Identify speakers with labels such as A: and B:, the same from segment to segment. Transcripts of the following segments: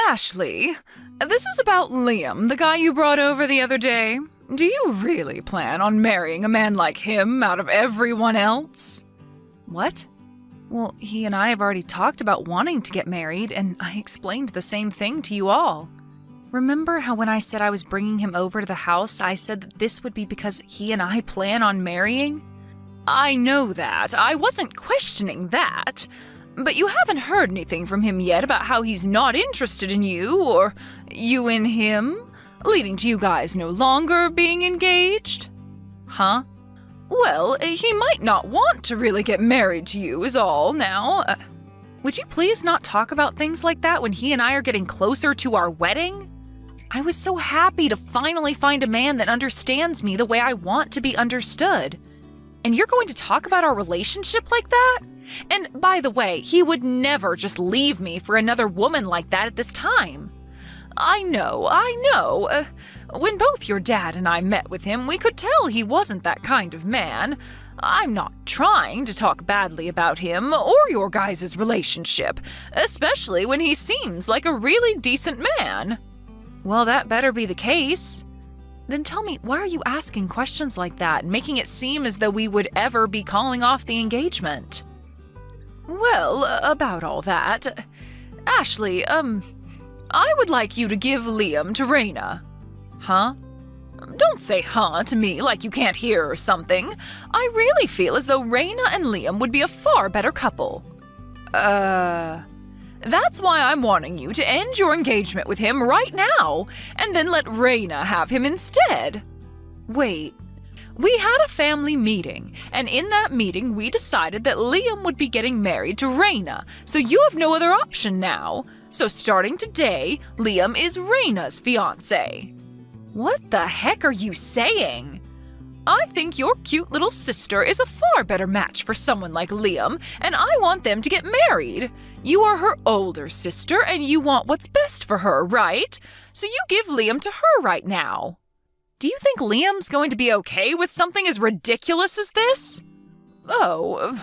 A: Ashley, this is about Liam, the guy you brought over the other day. Do you really plan on marrying a man like him out of everyone else? What? Well, he and I have already talked about wanting to get married, and I explained the same thing to you all. Remember how when I said I was bringing him over to the house, I said that this would be because he and I plan on marrying? I know that. I wasn't questioning that. But you haven't heard anything from him yet about how he's not interested in you, or you in him, leading to you guys no longer being engaged? Huh? Well, he might not want to really get married to you is all now. Would you please not talk about things like that when he and I are getting closer to our wedding? I was so happy to finally find a man that understands me the way I want to be understood. And you're going to talk about our relationship like that? And by the way, he would never just leave me for another woman like that at this time. I know. When both your dad and I met with him, we could tell he wasn't that kind of man. I'm not trying to talk badly about him or your guys' relationship, especially when he seems like a really decent man. Well, that better be the case. Then tell me, why are you asking questions like that and making it seem as though we would ever be calling off the engagement? Well, about all that, Ashley, I would like you to give Liam to Raina. Huh? Don't say huh to me like you can't hear or something. I really feel as though Raina and Liam would be a far better couple. That's why I'm wanting you to end your engagement with him right now, and then let Raina have him instead. Wait, we had a family meeting, and in that meeting we decided that Liam would be getting married to Raina, so you have no other option now. So starting today, Liam is Raina's fiance. What the heck are you saying? I think your cute little sister is a far better match for someone like Liam, and I want them to get married. You are her older sister, and you want what's best for her, right? So you give Liam to her right now. Do you think Liam's going to be okay with something as ridiculous as this? Oh,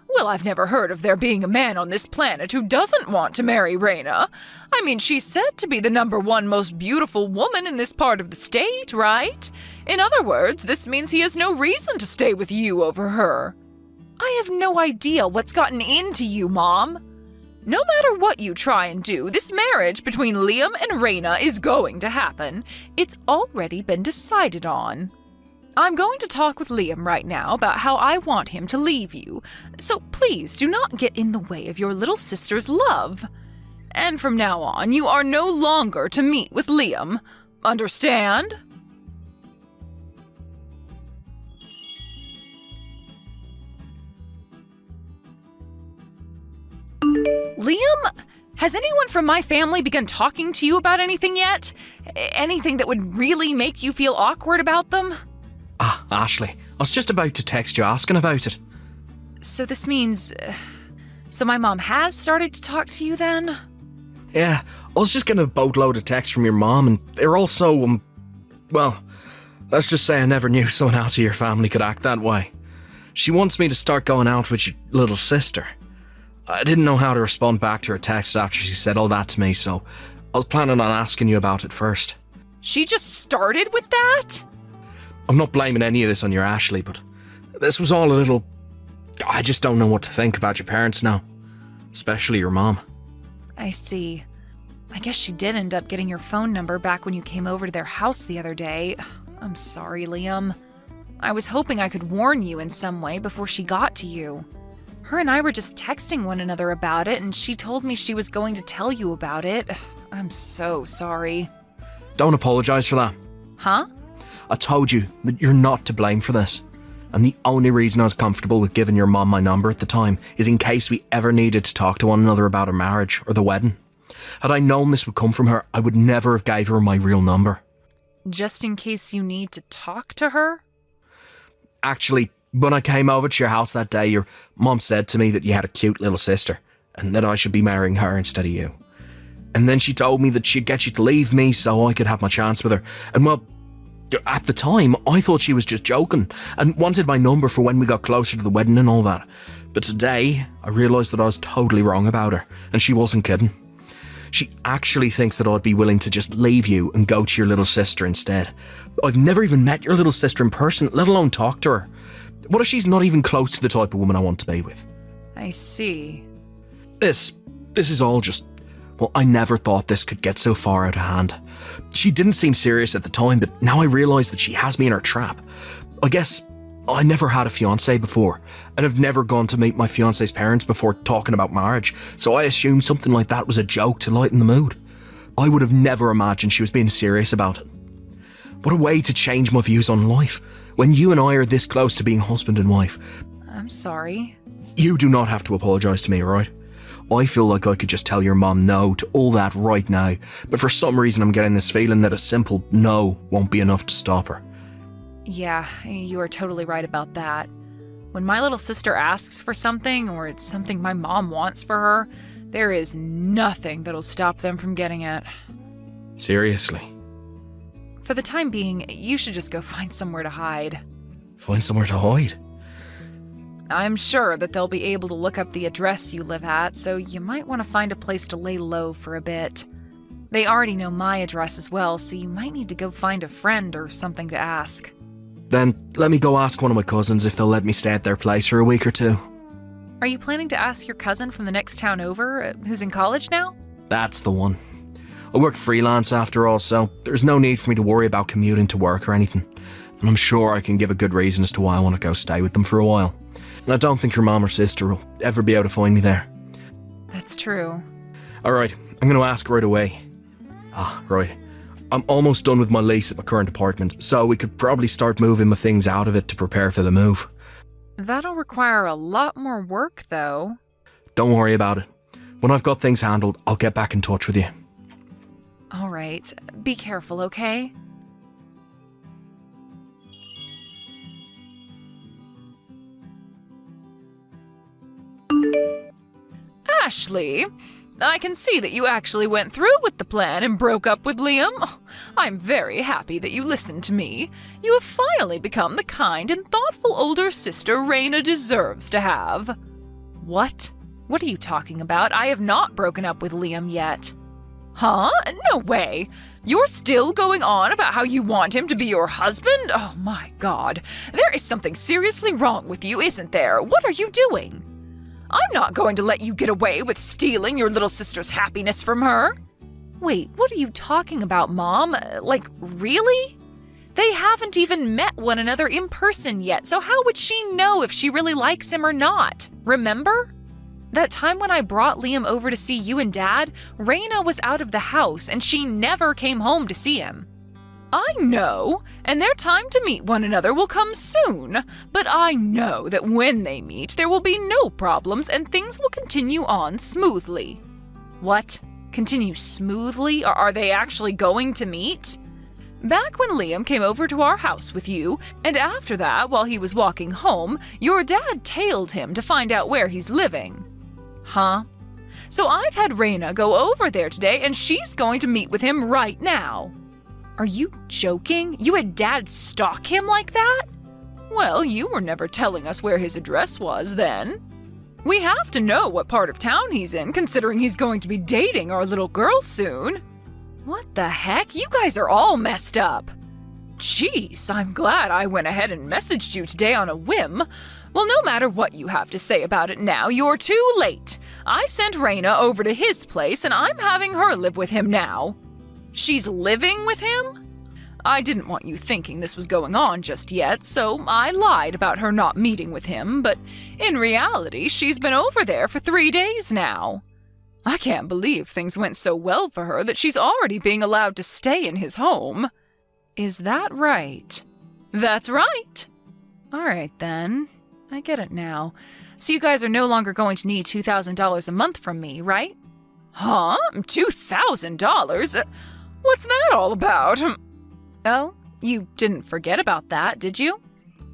A: well, I've never heard of there being a man on this planet who doesn't want to marry Raina. I mean, she's said to be the #1 most beautiful woman in this part of the state, right? In other words, this means he has no reason to stay with you over her. I have no idea what's gotten into you, Mom. No matter what you try and do, this marriage between Liam and Raina is going to happen. It's already been decided on. I'm going to talk with Liam right now about how I want him to leave you, so please do not get in the way of your little sister's love. And from now on, you are no longer to meet with Liam. Understand? Liam, has anyone from my family begun talking to you about anything yet? Anything that would really make you feel awkward about them?
B: Ashley, I was just about to text you asking about it.
A: So this means... so my mom has started to talk to you then?
B: Yeah, I was just getting a boatload of texts from your mom, and they're all so, well, let's just say I never knew someone out of your family could act that way. She wants me to start going out with your little sister. I didn't know how to respond back to her text after she said all that to me, so I was planning on asking you about it first.
A: She just started with that?
B: I'm not blaming any of this on your Ashley, but this was all a little... I just don't know what to think about your parents now. Especially your mom.
A: I see. I guess she did end up getting your phone number back when you came over to their house the other day. I'm sorry, Liam. I was hoping I could warn you in some way before she got to you. Her and I were just texting one another about it, and she told me she was going to tell you about it. I'm so sorry.
B: Don't apologize for that.
A: Huh?
B: I told you that you're not to blame for this. And the only reason I was comfortable with giving your mom my number at the time is in case we ever needed to talk to one another about our marriage or the wedding. Had I known this would come from her, I would never have gave her my real number.
A: Just in case you need to talk to her?
B: Actually, when I came over to your house that day, your mom said to me that you had a cute little sister and that I should be marrying her instead of you. And then she told me that she'd get you to leave me so I could have my chance with her. And well, at the time, I thought she was just joking and wanted my number for when we got closer to the wedding and all that. But today, I realised that I was totally wrong about her and she wasn't kidding. She actually thinks that I'd be willing to just leave you and go to your little sister instead. I've never even met your little sister in person, let alone talk to her. What if she's not even close to the type of woman I want to be with?
A: I see.
B: This is all just... Well, I never thought this could get so far out of hand. She didn't seem serious at the time, but now I realise that she has me in her trap. I guess I never had a fiance before, and I've never gone to meet my fiance's parents before talking about marriage, so I assumed something like that was a joke to lighten the mood. I would have never imagined she was being serious about it. What a way to change my views on life, when you and I are this close to being husband and wife.
A: I'm sorry.
B: You do not have to apologise to me, alright? I feel like I could just tell your mom no to all that right now, but for some reason I'm getting this feeling that a simple no won't be enough to stop her.
A: Yeah, you are totally right about that. When my little sister asks for something, or it's something my mom wants for her, there is nothing that'll stop them from getting it.
B: Seriously?
A: For the time being, you should just go find somewhere to hide.
B: Find somewhere to hide?
A: I'm sure that they'll be able to look up the address you live at, so you might want to find a place to lay low for a bit. They already know my address as well, so you might need to go find a friend or something to ask.
B: Then let me go ask one of my cousins if they'll let me stay at their place for a week or two.
A: Are you planning to ask your cousin from the next town over, who's in college now?
B: That's the one. I work freelance after all, so there's no need for me to worry about commuting to work or anything. And I'm sure I can give a good reason as to why I want to go stay with them for a while. And I don't think your mom or sister will ever be able to find me there.
A: That's true.
B: Alright, I'm going to ask right away. Right. I'm almost done with my lease at my current apartment, so we could probably start moving my things out of it to prepare for the move.
A: That'll require a lot more work, though.
B: Don't worry about it. When I've got things handled, I'll get back in touch with you.
A: All right. Be careful, okay? Ashley, I can see that you actually went through with the plan and broke up with Liam. I'm very happy that you listened to me. You have finally become the kind and thoughtful older sister Raina deserves to have. What? What are you talking about? I have not broken up with Liam yet. Huh? No way. You're still going on about how you want him to be your husband? Oh my God. There is something seriously wrong with you, isn't there? What are you doing? I'm not going to let you get away with stealing your little sister's happiness from her. Wait, what are you talking about, Mom? Like, really? They haven't even met one another in person yet, so how would she know if she really likes him or not? Remember? That time when I brought Liam over to see you and Dad, Raina was out of the house and she never came home to see him. I know, and their time to meet one another will come soon, but I know that when they meet, there will be no problems and things will continue on smoothly. What? Continue smoothly? Or are they actually going to meet? Back when Liam came over to our house with you, and after that, while he was walking home, your dad tailed him to find out where he's living. Huh? So I've had Raina go over there today, and she's going to meet with him right now. Are you joking? You had Dad stalk him like that? Well, you were never telling us where his address was then. We have to know what part of town he's in, considering he's going to be dating our little girl soon. What the heck? You guys are all messed up. Jeez, I'm glad I went ahead and messaged you today on a whim. Well, no matter what you have to say about it now, you're too late. I sent Raina over to his place, and I'm having her live with him now. She's living with him? I didn't want you thinking this was going on just yet, so I lied about her not meeting with him, but in reality, she's been over there for 3 days now. I can't believe things went so well for her that she's already being allowed to stay in his home. Is that right? That's right. All right, then. I get it now. So you guys are no longer going to need $2,000 a month from me, right? Huh? $2,000? What's that all about? Oh, you didn't forget about that, did you?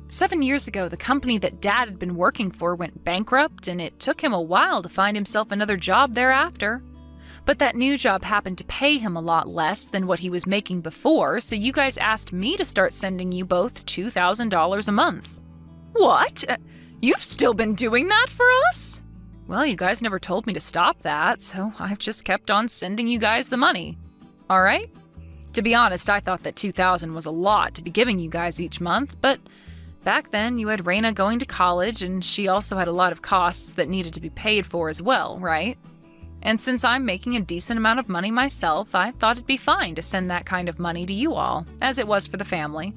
A: 7 years ago, the company that Dad had been working for went bankrupt, and it took him a while to find himself another job thereafter. But that new job happened to pay him a lot less than what he was making before, so you guys asked me to start sending you both $2,000 a month. What? You've still been doing that for us? Well, you guys never told me to stop that, so I've just kept on sending you guys the money. All right? To be honest, I thought that $2,000 was a lot to be giving you guys each month, but back then you had Raina going to college and she also had a lot of costs that needed to be paid for as well, right? And since I'm making a decent amount of money myself, I thought it'd be fine to send that kind of money to you all, as it was for the family.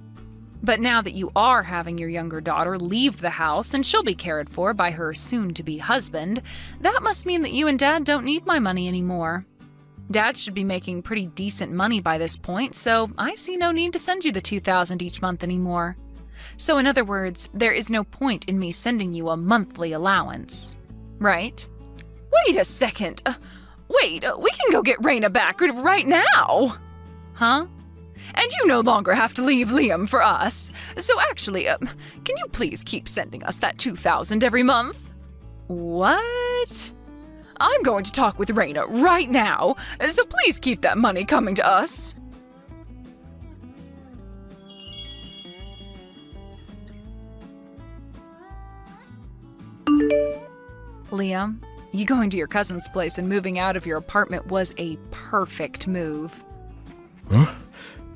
A: But now that you are having your younger daughter leave the house and she'll be cared for by her soon-to-be husband, that must mean that you and Dad don't need my money anymore. Dad should be making pretty decent money by this point, so I see no need to send you the $2,000 each month anymore. So in other words, there is no point in me sending you a monthly allowance, right? Wait a second. We can go get Raina back right now. Huh? And you no longer have to leave Liam for us. So actually, can you please keep sending us that $2,000 every month? What? I'm going to talk with Raina right now, so please keep that money coming to us. Liam, you going to your cousin's place and moving out of your apartment was a perfect move.
B: Huh?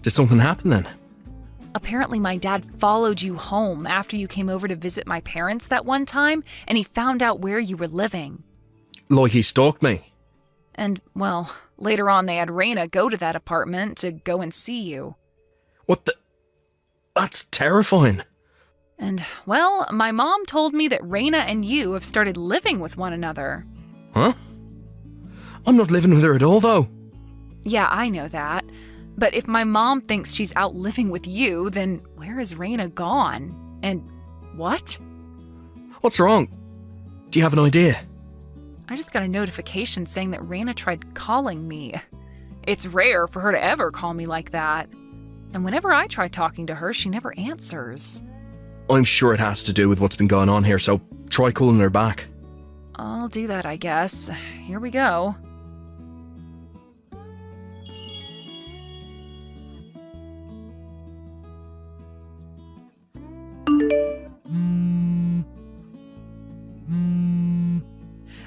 B: Did something happen then?
A: Apparently my dad followed you home after you came over to visit my parents that one time, and he found out where you were living.
B: Like he stalked me?
A: And, well, later on they had Raina go to that apartment to go and see you.
B: What the? That's terrifying.
A: And, well, my mom told me that Raina and you have started living with one another.
B: Huh? I'm not living with her at all, though.
A: Yeah, I know that. But if my mom thinks she's out living with you, then where is Raina gone? And what?
B: What's wrong? Do you have an idea?
A: I just got a notification saying that Raina tried calling me. It's rare for her to ever call me like that. And whenever I try talking to her, she never answers.
B: I'm sure it has to do with what's been going on here, so try calling her back.
A: I'll do that, I guess. Here we go.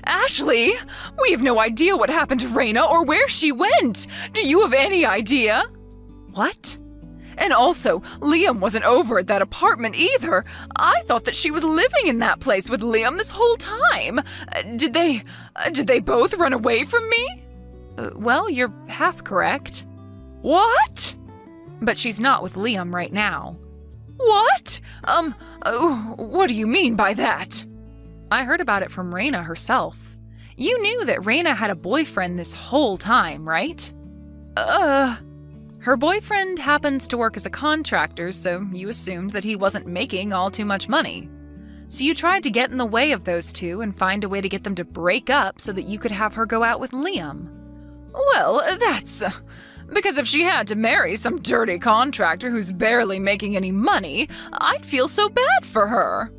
A: Ashley, we have no idea what happened to Raina or where she went. Do you have any idea? What? And also, Liam wasn't over at that apartment either. I thought that she was living in that place with Liam this whole time. Did they both run away from me? Well, you're half correct. What? But she's not with Liam right now. What? What do you mean by that? I heard about it from Raina herself. You knew that Raina had a boyfriend this whole time, right? Her boyfriend happens to work as a contractor, so you assumed that he wasn't making all too much money. So you tried to get in the way of those two and find a way to get them to break up so that you could have her go out with Liam. Well, that's... because if she had to marry some dirty contractor who's barely making any money, I'd feel so bad for her.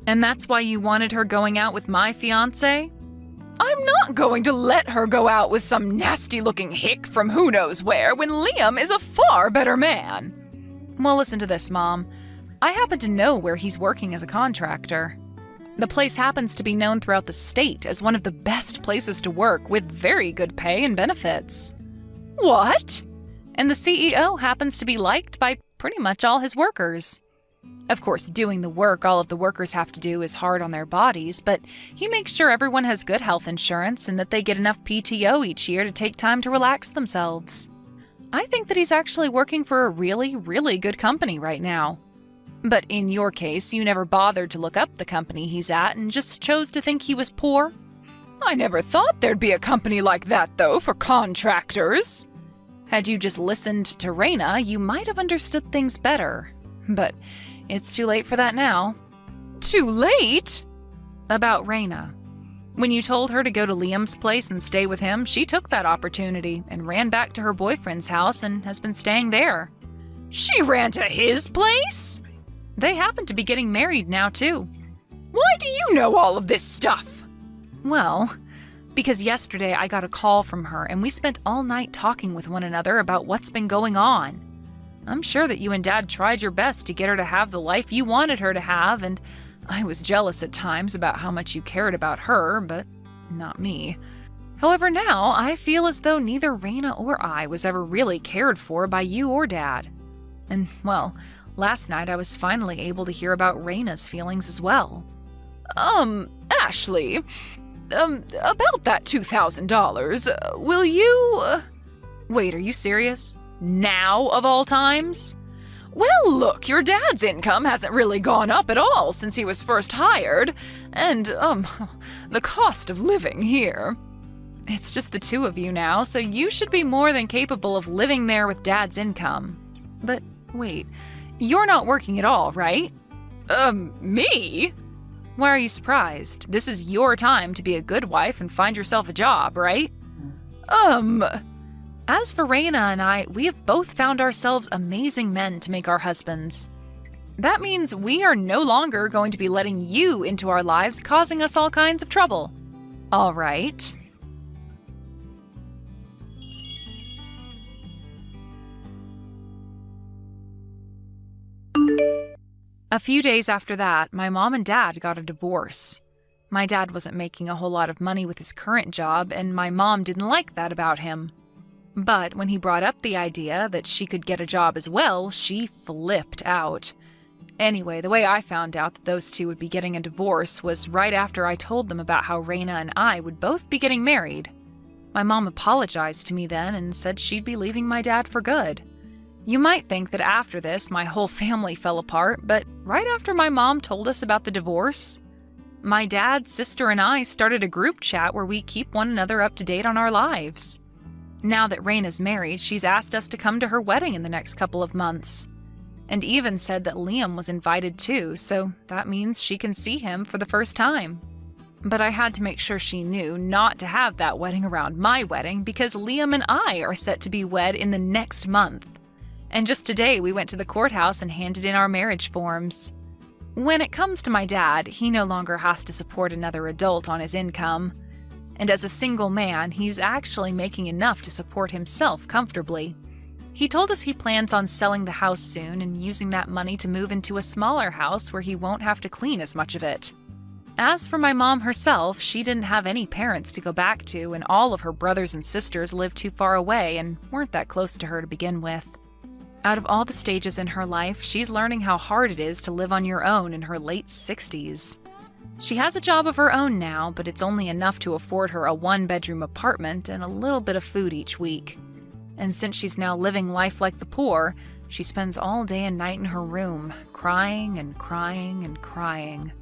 A: And that's why you wanted her going out with my fiance? I'm not going to let her go out with some nasty-looking hick from who knows where when Liam is a far better man. Well, listen to this, Mom. I happen to know where he's working as a contractor. The place happens to be known throughout the state as one of the best places to work with very good pay and benefits. What? And the CEO happens to be liked by pretty much all his workers. Of course, doing the work all of the workers have to do is hard on their bodies, but he makes sure everyone has good health insurance and that they get enough PTO each year to take time to relax themselves. I think that he's actually working for a really, really good company right now. But in your case, you never bothered to look up the company he's at and just chose to think he was poor. I never thought there'd be a company like that, though, for contractors. Had you just listened to Raina, you might have understood things better. But it's too late for that now. Too late? About Raina. When you told her to go to Liam's place and stay with him, she took that opportunity and ran back to her boyfriend's house and has been staying there. She ran to his place? They happen to be getting married now, too. Why do you know all of this stuff? Well, because yesterday I got a call from her and we spent all night talking with one another about what's been going on. I'm sure that you and Dad tried your best to get her to have the life you wanted her to have, and I was jealous at times about how much you cared about her, but not me. However, now I feel as though neither Raina or I was ever really cared for by you or Dad. And, well, last night I was finally able to hear about Raina's feelings as well. Ashley, about that $2,000, will you… Wait, are you serious? Now of all times? Well, look, your dad's income hasn't really gone up at all since he was first hired, and, the cost of living here… It's just the two of you now, so you should be more than capable of living there with Dad's income. But wait, you're not working at all, right? Me? Why are you surprised? This is your time to be a good wife and find yourself a job, right? As for Raina and I, we have both found ourselves amazing men to make our husbands. That means we are no longer going to be letting you into our lives, causing us all kinds of trouble. All right. A few days after that, my mom and dad got a divorce. My dad wasn't making a whole lot of money with his current job, and my mom didn't like that about him. But when he brought up the idea that she could get a job as well, she flipped out. Anyway, the way I found out that those two would be getting a divorce was right after I told them about how Raina and I would both be getting married. My mom apologized to me then and said she'd be leaving my dad for good. You might think that after this, my whole family fell apart, but right after my mom told us about the divorce, my dad, sister, and I started a group chat where we keep one another up to date on our lives. Now that Raina's married, she's asked us to come to her wedding in the next couple of months, and even said that Liam was invited too, so that means she can see him for the first time. But I had to make sure she knew not to have that wedding around my wedding because Liam and I are set to be wed in the next month. And just today we went to the courthouse and handed in our marriage forms. When it comes to my dad, he no longer has to support another adult on his income. And as a single man, he's actually making enough to support himself comfortably. He told us he plans on selling the house soon and using that money to move into a smaller house where he won't have to clean as much of it. As for my mom herself, she didn't have any parents to go back to, and all of her brothers and sisters lived too far away and weren't that close to her to begin with. Out of all the stages in her life, she's learning how hard it is to live on your own in her late 60s. She has a job of her own now, but it's only enough to afford her a one-bedroom apartment and a little bit of food each week. And since she's now living life like the poor, she spends all day and night in her room, crying and crying and crying.